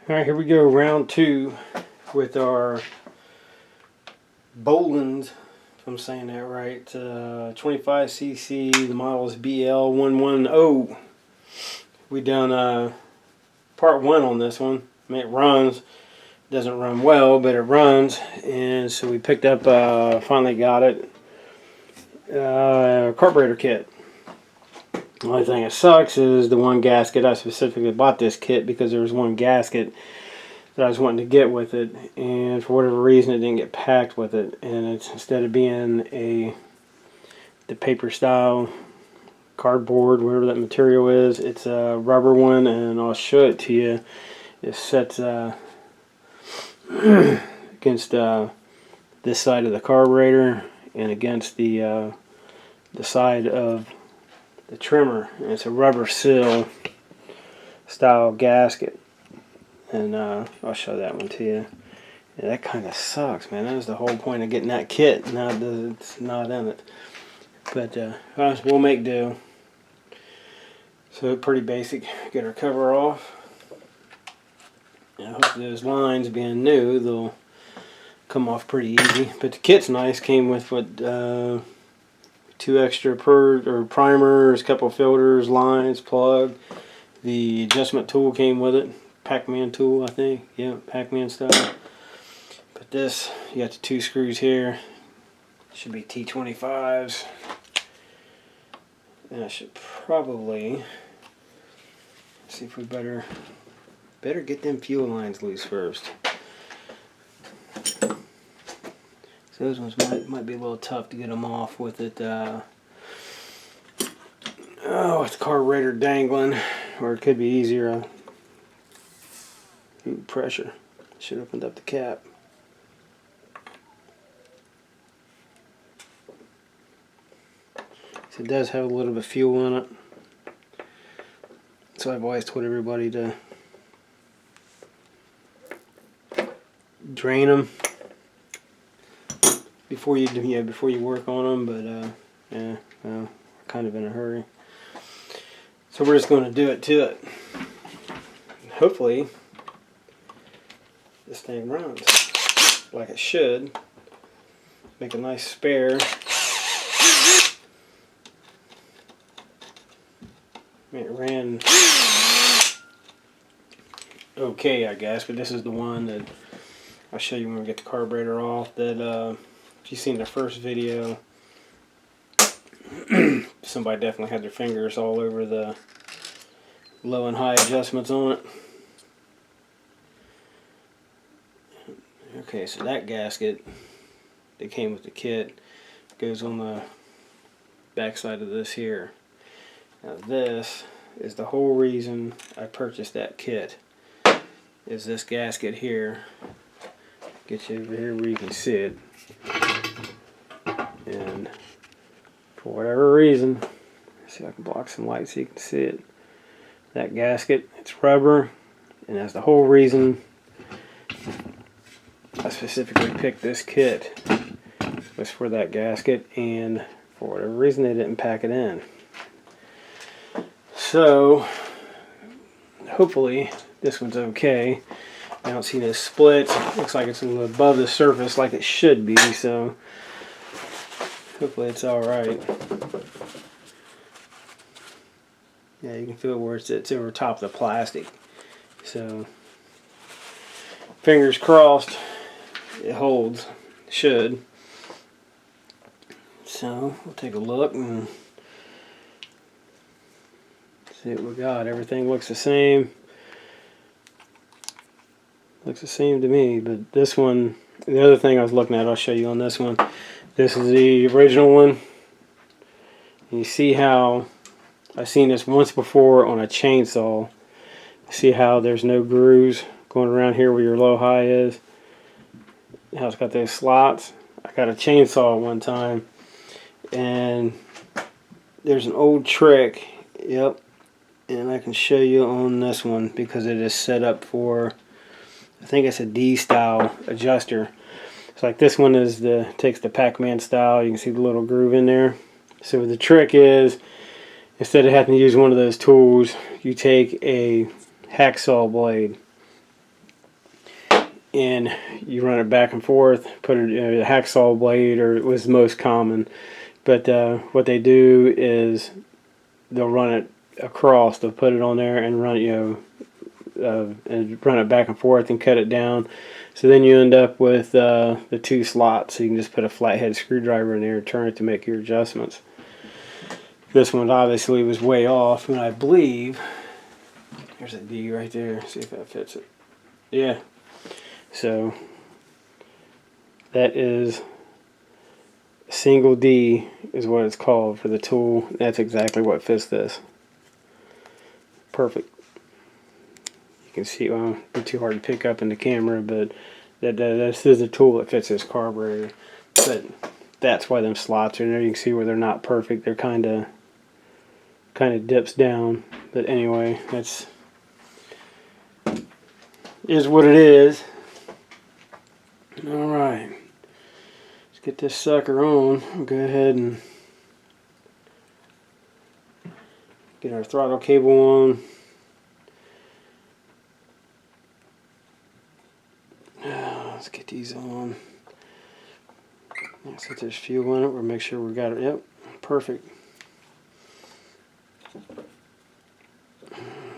Alright, here we go, round two with our Bolens, if I'm saying that right, 25cc, the model is BL110. We done part one on this one. I mean, it runs, doesn't run well, but it runs, and so we picked up, finally got it, carburetor kit. The only thing that sucks is the one gasket. I specifically bought this kit because there was one gasket that I was wanting to get with it, and for whatever reason it didn't get packed with it, and it's, instead of being the paper style cardboard, whatever that material is, it's a rubber one, and I'll show it to you. It sets against this side of the carburetor and against the side of the trimmer, and it's a rubber seal style gasket, and I'll show that one to you. Yeah, that kind of sucks, man. That was the whole point of getting that kit. Now it's not in it, but we'll make do. So pretty basic. Get our cover off. And I hope those lines, being new, they'll come off pretty easy. But the kit's nice. Came with what, 2 extra primers, couple filters, lines, plug. The adjustment tool came with it. Pac-Man tool, I think. Yeah, Pac-Man style. But this, you got the 2 screws here. Should be T25s. And I should probably see if we better get them fuel lines loose first. So those ones might be a little tough to get them off with it. With the carburetor dangling, or it could be easier. Ooh, pressure. Should have opened up the cap. So it does have a little bit of fuel in it. So I've always told everybody to drain them before you work on them. But yeah, we're kind of in a hurry. So we're just going to do it to it. Hopefully this thing runs like it should. Make a nice spare. It ran okay, I guess, but this is the one that I'll show you when we get the carburetor off. That if you've seen the first video, somebody definitely had their fingers all over the low and high adjustments on it. Okay, so that gasket that came with the kit goes on the back side of this here. Now this is the whole reason I purchased that kit, is this gasket here. Get you over here where you can see it. And for whatever reason, let's see if I can block some light so you can see it. That gasket, it's rubber, and that's the whole reason I specifically picked this kit, was for that gasket, and for whatever reason they didn't pack it in. So hopefully this one's okay. I don't see no splits. Looks like it's a little above the surface like it should be, so hopefully it's alright. Yeah, you can feel where it's over top of the plastic. So fingers crossed it holds. Should. So we'll take a look and see what we got. Everything looks the same. Looks the same to me, but this one, the other thing I was looking at, I'll show you on this one. This is the original one. And you see how, I've seen this once before on a chainsaw. See how there's no grooves going around here where your low-high is? How it's got those slots? I got a chainsaw one time, and there's an old trick, yep, and I can show you on this one because it is set up for, I think it's a D-style adjuster. So like this one is takes the Pac-Man style. You can see the little groove in there. So the trick is, instead of having to use one of those tools, you take a hacksaw blade and you run it back and forth. Put a hacksaw blade, or it was the most common. But what they do is they'll run it across. They'll put it on there and run it, and run it back and forth and cut it down. So then you end up with the 2 slots. So you can just put a flathead screwdriver in there and turn it to make your adjustments. This one obviously was way off, and I believe there's a D right there. See if that fits it. Yeah. So that is single D is what it's called for the tool. That's exactly what fits this. Perfect. You can see, well, it'd be too hard to pick up in the camera, but this is a tool that fits this carburetor. But that's why them slots are in there. You can see where they're not perfect. They're kind of dips down. But anyway, that's is what it is. All right, let's get this sucker on. We'll go ahead and get our throttle cable on. Let's get these on. Set this fuel in it. We'll make sure we got it. Yep, perfect.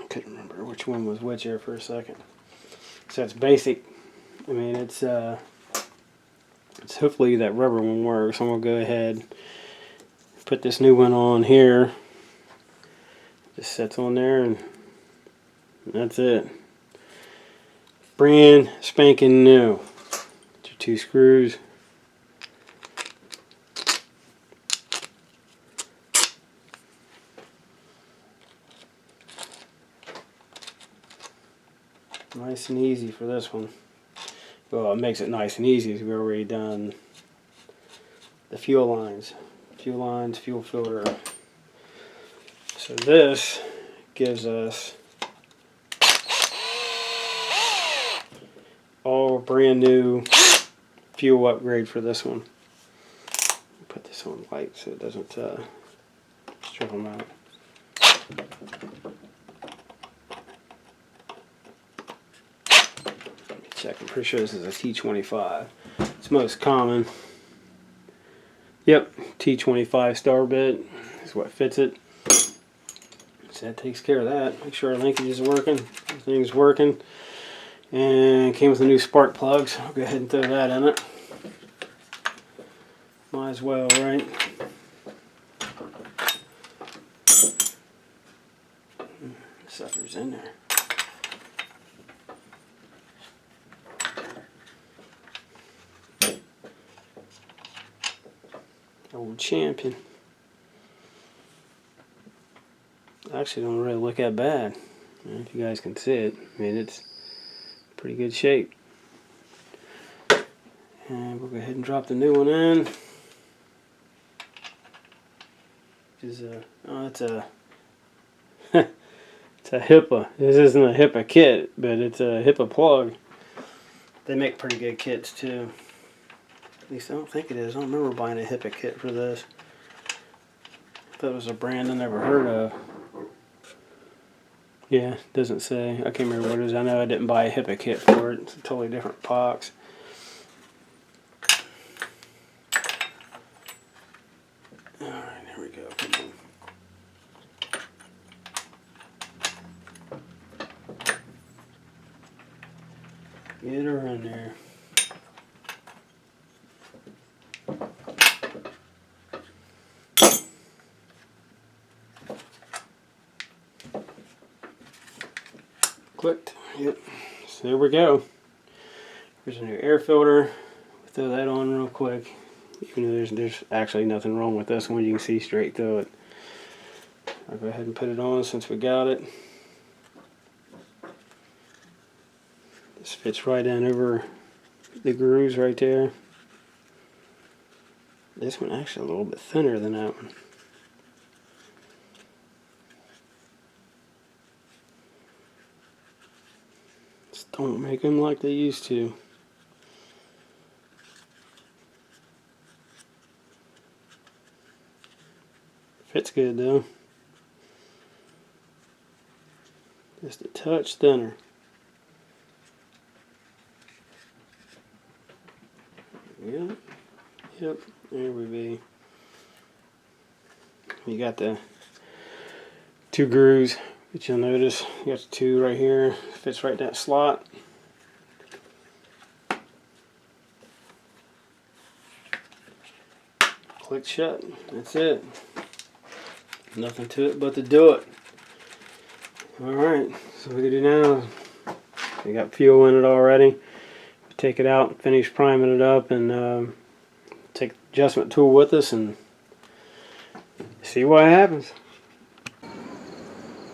Couldn't remember which one was which here for a second. So it's basic. I mean, it's hopefully that rubber one works. I'm gonna go ahead, put this new one on here. Just sets on there, and that's it. Brand spanking new. Get your 2 screws. Nice and easy for this one. Well, it makes it nice and easy because we've already done the fuel lines, fuel filter. So this gives us all brand new fuel upgrade for this one. Put this on light so it doesn't strip them out. Check. I'm pretty sure this is a T25. It's most common. Yep, T25 star bit is what fits it. So that takes care of that. Make sure our linkage is working. Everything's working. And it came with a new spark plug, so I'll go ahead and throw that in it. Might as well, right? Sucker's in there. Old champion. Actually don't really look that bad. If you guys can see it, I mean, it's pretty good shape. And we'll go ahead and drop the new one in. It's a it's a HIPAA. This isn't a HIPAA kit, but it's a HIPAA plug. They make pretty good kits too. At least I don't think it is. I don't remember buying a HIPAA kit for this. I thought it was a brand I never heard of. Yeah, it doesn't say. I can't remember what it is. I know I didn't buy a HIPAA kit for it. It's a totally different box. Alright, there we go. Come on. Get her in there. Clicked. Yep. So there we go. Here's a new air filter. Throw that on real quick. Even though there's actually nothing wrong with this one, you can see straight through it. I'll go ahead and put it on since we got it. This fits right in over the grooves right there. This one actually a little bit thinner than that one. Just don't make them like they used to. Fits good though. Just a touch thinner. Yep. Yep. There we be. You got the 2 grooves, but you'll notice you got the 2 right here. Fits right in that slot. Click shut. That's it. Nothing to it but to do it. Alright, so what we do now, we got fuel in it already. Take it out, finish priming it up, and take the adjustment tool with us and see what happens.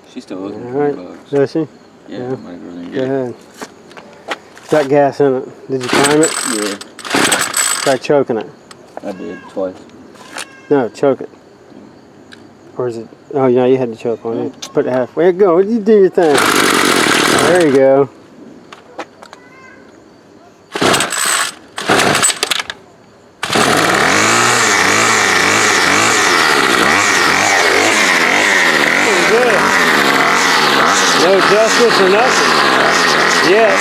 She's still looking for Alright, bugs. does she? Yeah, I might go there and Go get it. ahead. It's got gas in it. Did you prime it? Yeah. Try choking it. I did, twice. No, choke it. Or is it? Oh, yeah, you had to choke on it. Put it halfway. Go. You do your thing. There you go. Good. No adjustments or nothing. Yes.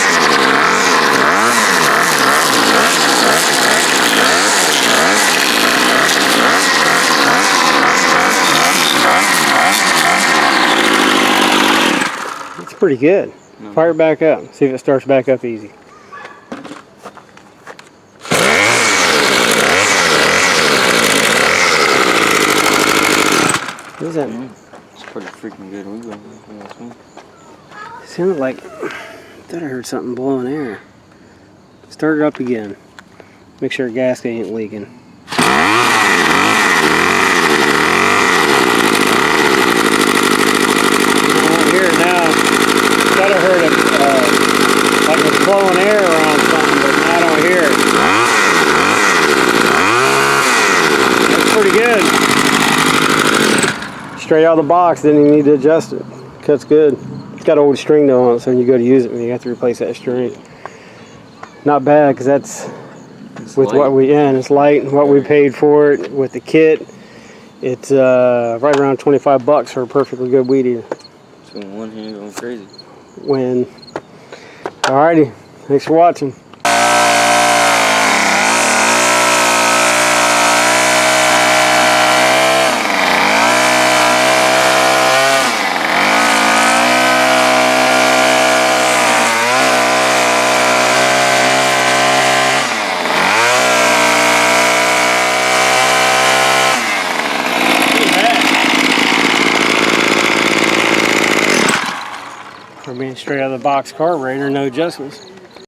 It's pretty good. Fire it back up. See if it starts back up easy. What is that? It's pretty freaking good. We go. It sounded like I thought I heard something blowing air. Start it up again. Make sure gasket ain't leaking. Here now, thought I heard it like it's blowing air around something, but now I don't hear it. That's pretty good. Straight out of the box, didn't even need to adjust it. Cuts good. It's got old string though on it, so when you go to use it, you have to replace that string. Not bad, because that's with what we and it's light and what we paid for it with the kit. It's right around 25 bucks for a perfectly good weed eater. So one hand going crazy. When alrighty, thanks for watching. For being straight out of the box carburetor, no adjustments.